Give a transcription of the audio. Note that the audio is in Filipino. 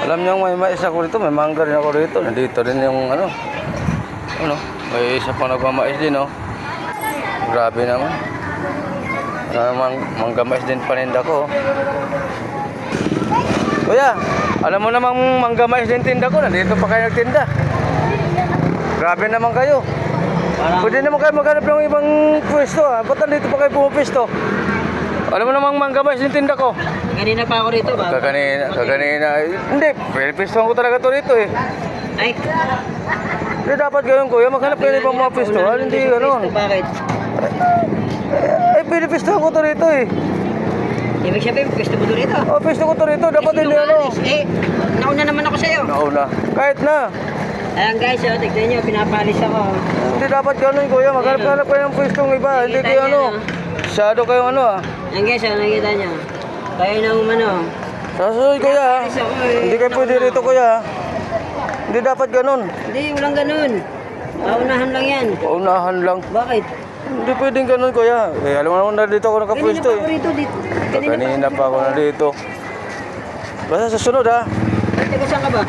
Alam niyo may mais ako rito, may mangga rin ako rito. Nandito rin yung ano, may isa pang nagmamais din, oh. Grabe naman. Mangga mais din paninda ko, oh. Kuya, alam mo namang mangga mais din tinda ko, nandito pa kayo nagtinda. Grabe naman kayo. Pwede naman kayo maghanap ng ibang pwesto, ha? Ba't nandito pa kayo pumupwesto? Alam mo namang mangga mais din tinda ko. Kanina pa ako rito ba? Kaganina. Hindi, pwestuhan ko talaga to rito, eh. Ay, Hindi dapat gano'n, kuya, maghanap kayo ng ibang mga pwesto, ha? Hindi gano'n. bakit? Eh, pinipistuhan ko to rito, eh. Ibig sabihin, gusto mo doon rito? Oh, pwesto ko to rito, dapat hindi ano. Eh, nauna naman ako sa'yo. Nauna. Kahit na. Ayan guys, oh, tignan nyo, pinapalis ako. Hindi dapat gano'n, kuya. Maghanap kayo ng pwestong iba. Hindi kayo ano. Masyado kayo ano, ah. Ayan guys, oh, nakita nyo. Kayo na umano. Sasuloy, kuya, ha? Pinapalis ako eh. Hindi kayo pwede rito, kuya, ha? Hindi dapat gano'n. Hindi, walang ganun. Paunahan lang yan. Paunahan lang. Bakit? Hindi pwedeng gano'n, kuya. Eh, alam mo naman na dito ako Kanina nakapwesto, pa ako eh. rito. Kanina pa ako na dito. Basta sa sunod, ha? Taga saan ka ba?